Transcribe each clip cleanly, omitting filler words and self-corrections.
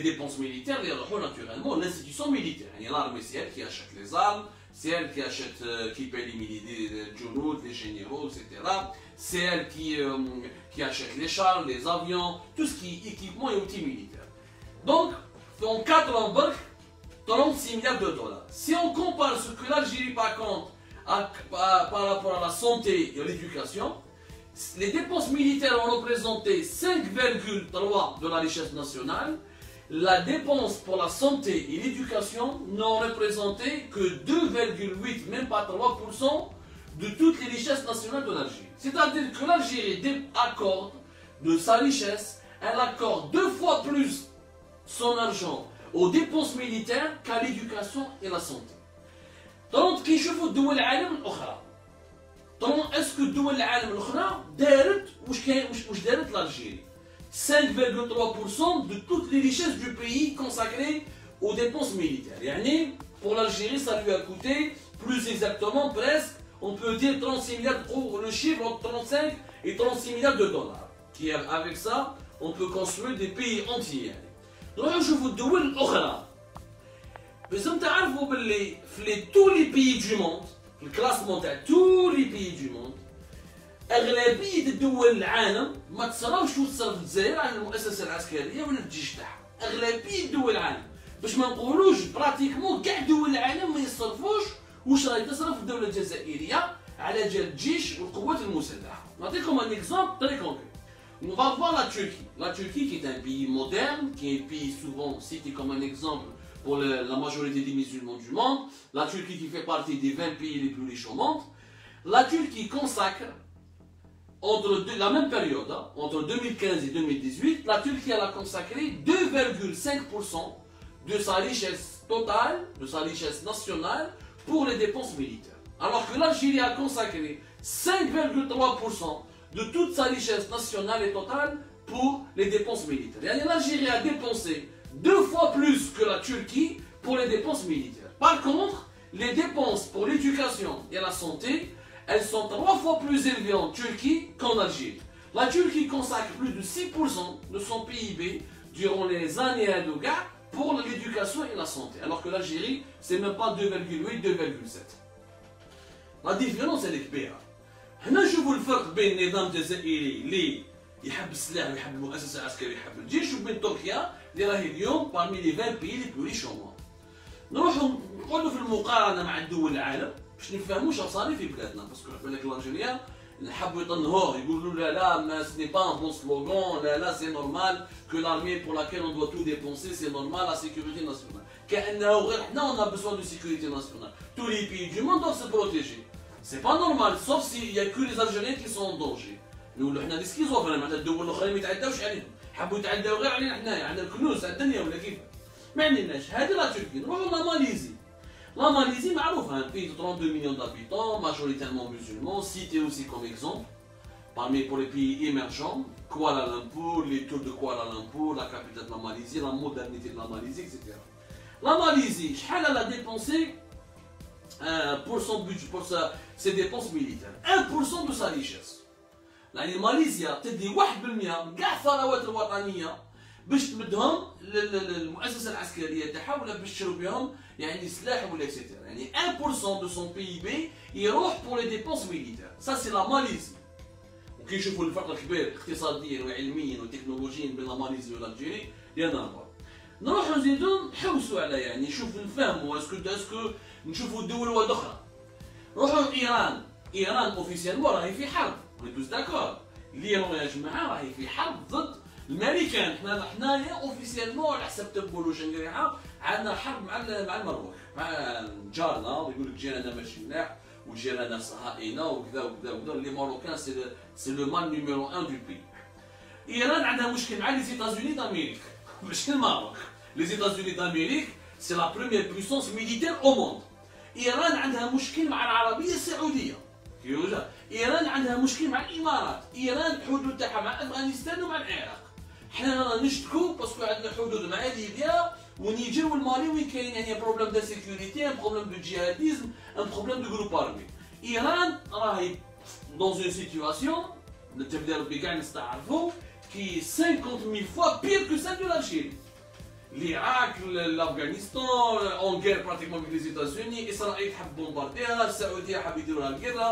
dépenses militaires, naturellement, l'institution militaire. L'armée, c'est elle qui achète les armes, c'est elle qui achète, qui paye les militaires, les généraux, etc. C'est elle qui achète les chars, les avions, tout ce qui est équipement et outils militaires. Donc, en 4 ans, 36 milliards de dollars. Si on compare ce que l'Algérie, par contre, par rapport à la santé et à l'éducation, les dépenses militaires ont représenté 5,3% de la richesse nationale. La dépense pour la santé et l'éducation n'ont représenté que 2,8%, même pas 3% de toutes les richesses nationales de l'Algérie. C'est-à-dire que l'Algérie accorde de sa richesse, elle accorde 2 fois plus son argent aux dépenses militaires qu'à l'éducation et la santé. Donc, كي يشوفوا الدول العالم الأخرى طبعا اسكو الدول العالم الاخرى دارت واش دارت l'Algérie 5,3% de toutes les richesses du pays consacrées aux dépenses militaires. يعني pour l'Algérie ça lui a coûté plus exactement presque on peut dire 36 milliards, le chiffre entre 35 et 36 milliards de dollars. Qui avec ça on peut construire des pays entiers. نروحوا نشوفوا الدول الاخرى. لازم تعرفوا باللي في tous les pays du monde في الكلاسمون تاع tous les pays du monde اغلبيه الدول العالم ما تصرفش وتصرف الجزائر على المؤسسه العسكريه ولا الجيش تاعها. اغلبيه دول العالم باش ما نقولوش براتيكمون كاع دول العالم ما يصرفوش واش راهي تصرف الدوله الجزائريه على جال الجيش والقوات المسلحه. نعطيكم ان اكزومبل تري كونكري. On va voir la Turquie. La Turquie qui est un pays moderne, qui est un pays souvent cité comme un exemple pour la majorité des musulmans du monde. La Turquie qui fait partie des 20 pays les plus riches au monde. La Turquie consacre, entre la même période, entre 2015 et 2018, la Turquie elle a consacré 2,5% de sa richesse totale, de sa richesse nationale, pour les dépenses militaires. Alors que l'Algérie a consacré 5,3% de toute sa richesse nationale et totale pour les dépenses militaires. L'Algérie a dépensé 2 fois plus que la Turquie pour les dépenses militaires. Par contre, les dépenses pour l'éducation et la santé, elles sont 3 fois plus élevées en Turquie qu'en Algérie. La Turquie consacre plus de 6% de son PIB durant les années Erdogan pour l'éducation et la santé. Alors que l'Algérie, c'est même pas 2,8, 2,7. La différence, elle est كبيرة. حنا نشوفوا الفرق بين النظام الجزائري اللي يحب السلاح ويحب المؤسسه العسكريه ويحب الجيش وبين تركيا اللي راهي اليوم parmi les 20 pays les plus riches au monde. نروحوا نقولوا في المقارنه مع الدول العالم باش نفهموا واش صاري في بلادنا باسكو بالك الالجيريان نحبوا يطنهوه يقولوا لا لا ما سني با ان بون سلوغان لا لا سي نورمال كو لارمي بور لاكيل اون دوا تو ديبونسي سي نورمال لا سيكوريتي ناسيونال كانه غير حنا اون ا بيسوان دو سيكوريتي ناسيونال تو لي بيي دو موند doivent se protéger. C'est pas normal, sauf s'il n'y a que les Algériens qui sont en danger. نقولوا حنا دي سكيزوفرين معناتها الدول الاخرين ما يتعداوش عليهم، حبوا يتعداو غير علينا حنايا، عندنا الكنوز تاع الدنيا ولا كيف؟ ما عليناش، هذه لا تركيا، نروحوا لا ماليزي. لا ماليزي معروفة، un pays de 32 millions d'habitants, majoritairement musulmans, cité aussi comme exemple, pour les pays émergents, Kuala Lumpur, les tours de Kuala Lumpur, la capitale de la Malaisie, la modernité de la Malaisie, etc. La Malaisie, شحال elle a dépensé pour son budget, pour ses dépenses militaires 1% de sa richesse. يعني ماليزيا تدي 1% كاع الثروات الوطنيه باش تمدهم للمؤسسه العسكريه تاعها ولا باش تشرو بهم يعني سلاح ولا اكسيتيرا. يعني 1% de son PIB يروح pour les dépenses militaires. Ça c'est la Malaisie. وكي نشوفوا الفرق الكبير اقتصاديا وعلميا وتكنولوجيا بين ماليزيا والالجيري ينظر. نروحوا نزيدو نحوسوا على يعني نشوفوا نفهموا اسكو نشوفوا الدول الاخرى. نروحوا ايران. ايران اوفيسيالمون راهي في حرب. On est tous d'accord. l'Iran يا جماعه راهي في حرب ضد الامريكان. حنايا اوفيسيالمون على حسب تبولو شنقريحه عندنا حرب مع المروك مع جارنا ويقول لك جيراننا ماشي ملاح وجيراننا صهاينه وكذا وكذا وكذا. لي ماروكان سي لو مان نيميرو 1 دو بي. ايران عندها مشكل مع لي زيتازوني دامريك ماشي الماروك. لي زيتازوني دامريك سي لا بروميير بويسونس ميليتير او موند. ايران عندها مشكل مع العربيه السعوديه. ايران عندها مشكل مع الامارات. ايران الحدود تاعها مع افغانستان ومع العراق. حنا نشتكو باسكو عندنا حدود مع ليبيا ونيجر والمالي وين كاين يعني بروبليم دو سيكوريتي، ان بروبليم دو جيهاديزم، ان بروبليم دو جروب ارمي. ايران راهي دون اون سيتواسيون نتبدا ربي كاع نستعرفو كي 50,000 fois pire que celle de l'Algérie. l'Irak, l'Afghanistan, en guerre pratiquement avec les États-Unis, Israël a bombardé, la Saoudie a fait la guerre.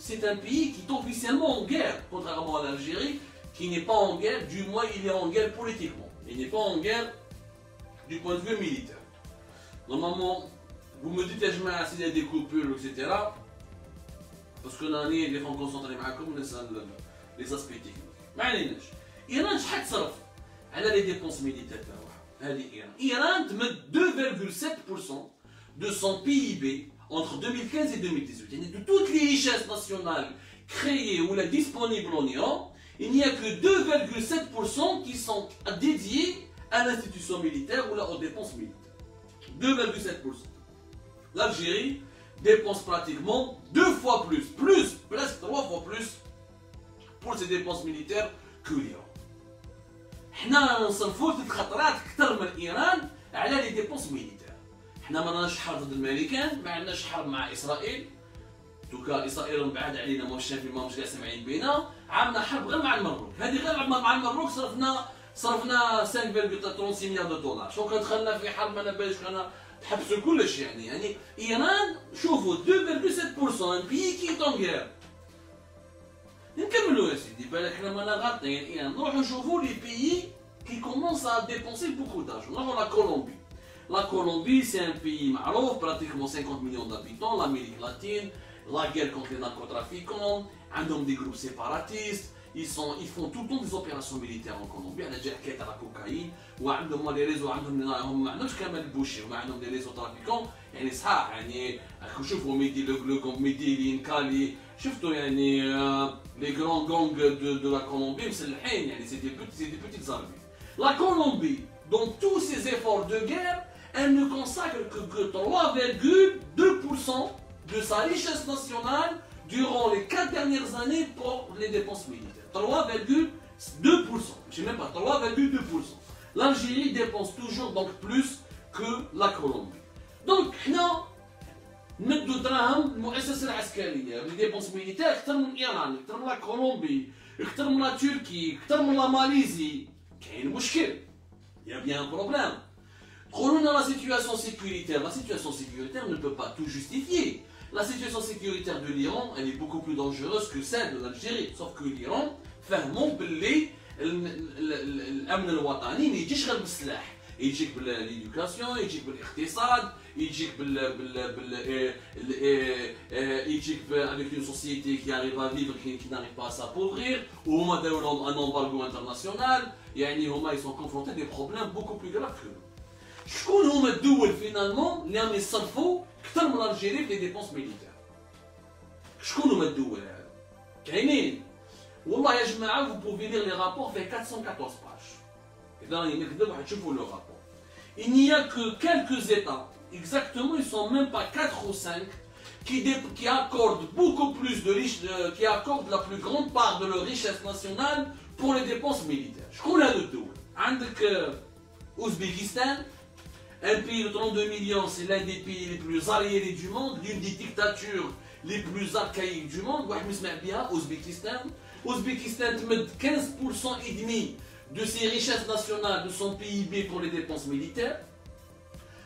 C'est un pays qui est officiellement en guerre, contrairement à l'Algérie, qui n'est pas en guerre, du moins il est en guerre politiquement. Il n'est pas en guerre du point de vue militaire. Normalement, vous me dites, je mets s'il y a des coupures, etc. Parce que l'année, les gens concentrés avec les aspects techniques. Mais l'Iran, je elle a les dépenses militaires. L'Iran met 2,7% de son PIB entre 2015 et 2018. De toutes les richesses nationales créées ou disponibles en Iran, il n'y a que 2,7% qui sont dédiés à l'institution militaire ou aux dépenses militaires. 2,7%. L'Algérie dépense pratiquement 2 fois plus, presque 3 fois plus pour ses dépenses militaires que l'Iran. حنا نصرفوا 3 خطرات اكثر من ايران على لي ديبونس ميليتير. حنا ما عندناش حرب ضد الامريكان، ما عندناش حرب مع اسرائيل. دوكا اسرائيل مبعد علينا ماهوش شايفين ماهوش كاع سامعين بينا، عندنا حرب غير مع المغرب. هذه غير مع المغرب صرفنا 5.36 مليار دولار. شو كدخلنا في حرب ما باليش انا تحبسوا كلش يعني ايران شوفوا 2,7% ان بي كي طون غير. نكملوا يا سيدي بالك حنا مانا غالطين ايران نروحوا نشوفوا لي بيي كي كومونس ا ديبونسي بوكو دارجون. نروحوا لا كولومبي. لا كولومبي سي ان بيي معروف براتيكمون 50 مليون دابيتون l'Amérique latine, la guerre contre les narcotrafiquants, عندهم des groupes séparatistes. Ils font tout le temps des opérations militaires en Colombie. على جال حكايه على كوكايين وعندهم لي ريزو عندهم ما عندهمش كامل البوشي وما عندهم لي ريزو ترافيكون يعني صحاح يعني شوفوا ميدي ميدي كالي شفتوا يعني لي غران غونغ دو لا كولومبي مسلحين يعني سي دي بيتيت armées. La Colombie, dans tous ses efforts de guerre, elle ne consacre que 3,2% de sa richesse nationale durant les 4 dernières années pour les dépenses militaires. 3,2%. Je sais même pas, 3,2%. L'Algérie dépense toujours donc plus que la Colombie. Donc, nous, ندو دراهم المؤسسة العسكرية اللي ديبونس ميليتير أكثر من إيران، أكثر من لا كولومبي، أكثر من لا تركي، أكثر من لا ماليزي. كاين مشكل. Il y a bien un problème. تقولون la situation sécuritaire. La situation sécuritaire ne peut pas tout justifier. La situation sécuritaire de l'Iran, elle est beaucoup plus dangereuse que celle de l'Algérie. Sauf que l'Iran فهموا باللي الأمن الوطني ما يجيش غير بالسلاح. يجيك بالإدوكاسيون، يجيك بالاقتصاد، يجيك يجيك avec une société qui arrive à vivre qui n'arrive pas à s'appauvrir وهما دايروا un embargo international يعني هما ils sont confrontés à des problèmes beaucoup plus graves que nous. شكون هما الدول فينالمون اللي راهم يصرفوا أكثر من الجيري في لي ديبونس ميليتير؟ شكون هما الدول هذو؟ كاينين والله يا جماعة vous pouvez lire les rapports fait 414 pages. Il n'y a que quelques États, exactement, ils ne sont même pas 4 ou 5, qui accordent beaucoup plus qui accordent la plus grande part de leur richesse nationale pour les dépenses militaires. Je connais le tout. Ouzbékistan, un pays de 32 millions, c'est l'un des pays les plus arriérés du monde, l'une des dictatures les plus archaïques du monde. Bien, Ouzbékistan. Ouzbékistan met 15% et demi de ses richesses nationales, de son PIB pour les dépenses militaires.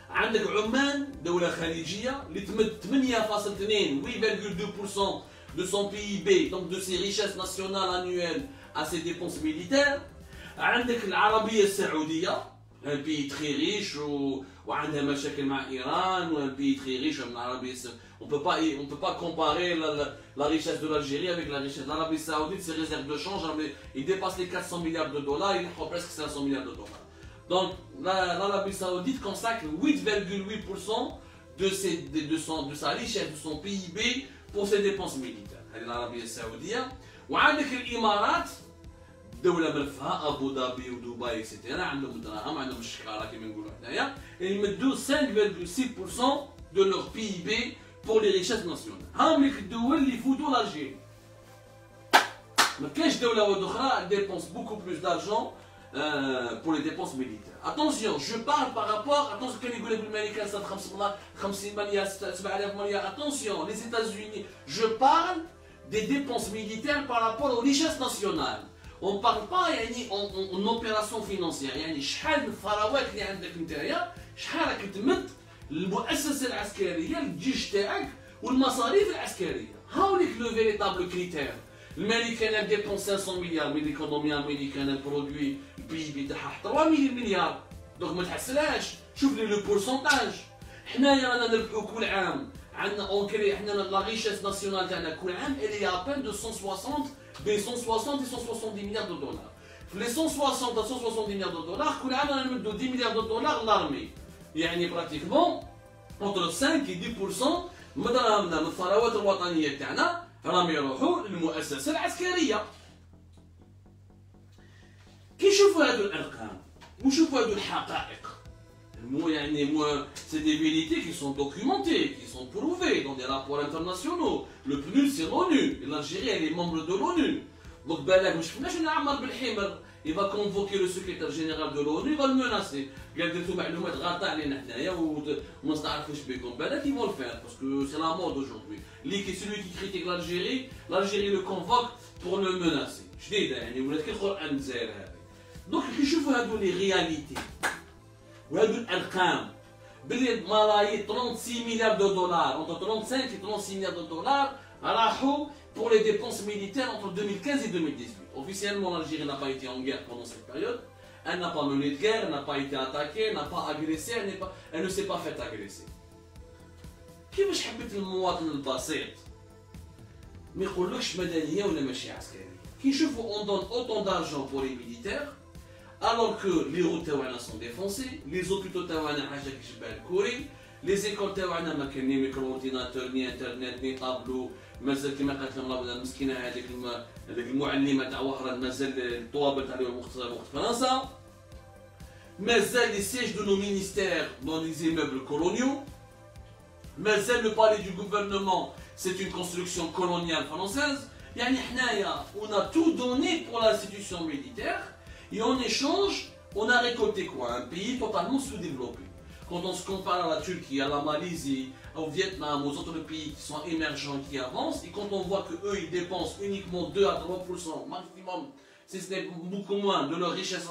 عندك عمان دولة خليجية اللي تمد 8,2% de son PIB, donc de ses richesses nationales annuelles à ses dépenses militaires. عندك العربية السعودية, un pays très riche وعندها مشاكل مع إيران, ou un pays très riche من العربية السعودية. On ne peut pas comparer la richesse de l'Algérie avec la richesse de l'Arabie Saoudite. Ses réserves de change, il dépasse les 400 milliards de dollars, il prend presque 500 milliards de dollars. Donc l'Arabie Saoudite consacre 8,8% de sa richesse, de son PIB pour ses dépenses militaires. L'Arabie Saoudite. وعندك الإمارات دولة ملفها أبو ظبي ودبي إكسترا عندهم دراهم عندهم الشكارة كما نقولوا حنايا يمدوا 5,6% de leur PIB pour les richesses nationales. هاهم الدول اللي يفوتوا l'Algérie. ما كاينش دولة واحدة أخرى dépense beaucoup plus d'argent pour les dépenses militaires. Attention, je parle par rapport, attention كان يقول لك بالامريكان صار 50 مليار 7000 مليار. Attention, les États-Unis, je parle des dépenses militaires par rapport aux richesses nationales. on parle pas يعني en opération financière يعني شحال من الثروات اللي عندك نتايا شحال راك تمد المؤسسه العسكريه الجيش تاعك والمصاريف العسكريه هاوليك لو فيريتابل كريتير المالي كان ديبونس 500 مليار من ليكونومي امريكان برودوي البي بي تاعها 3 مليار دونك ما تحسلاش شوف لي لو بورسونتاج حنايا رانا نربحو كل عام عندنا اونكري حنا لا ريشيس ناسيونال تاعنا كل عام اللي ابان 260 بين 160 و 170 مليار دولار في لي 160 à 170 مليار دولار كل عام رانا نمدو 10 مليار دولار لارمي يعني براتيكمون اونتر 5 و 10% من دراهمنا من الثروات الوطنيه تاعنا راهم يروحوا للمؤسسه العسكريه. كي نشوفوا هذو الارقام ونشوفوا هذو الحقائق c'est des vérités qui sont documentées, qui sont prouvées dans des rapports internationaux. Le PNUD c'est l'ONU, et l'Algérie elle est membre de l'ONU. Donc بالك مش فناش نعمر بالحمر il va convoquer le secrétaire général de l'ONU, il va le menacer. قال درتو معلومات غلطة علينا حنايا وما نستعرفوش بكم بالك ils vont le faire parce que c'est la mode aujourd'hui. Celui qui critique l'Algérie le convoque pour le menacer. جديدة يعني ولات كي القرآن الجزائر هذه. دونك كي نشوفوا هادو لي رياليتي وهادو الارقام بلي ملايين 36 مليار دولار entre 35 et 36 milliards de dollars راحوا pour les dépenses militaires entre 2015 et 2018. Officiellement, l'Algérie n'a pas été en guerre pendant cette période. Elle n'a pas mené de guerre, elle n'a pas été attaquée, elle n'a pas agressé, elle ne s'est pas fait agresser. كيفاش حبيت المواطن البسيط ما يقولكش مدنيه ولا ماشي عسكريه كي نشوفوا on donne autant d'argent pour les militaires alors que les routes تاعنا sont défoncées, les hôpitaux تاعنا حاجه كيشبه الكوري, les écoles تاعنا ما كاين ني ميكرو اورديناتور ني انترنت ني طابلو مازال كيما قالت المرأة المسكينه هذيك المعلمه تاع وهران مازال الطوابل تاع وقت فرنسا مازال لي سيج دو نو مينيستير دون لي immeubles coloniaux مازال le palais du gouvernement c'est une construction coloniale française يعني حنايا on a tout donné pour l'institution militaire et en échange on a récolté quoi un pays totalement sous-développé. Quand on se compare à la Turquie, à la Malaisie, au Vietnam, aux autres pays qui sont émergents, qui avancent, et quand on voit qu'eux ils dépensent uniquement 2 à 3% maximum, si ce n'est beaucoup moins de leur richesse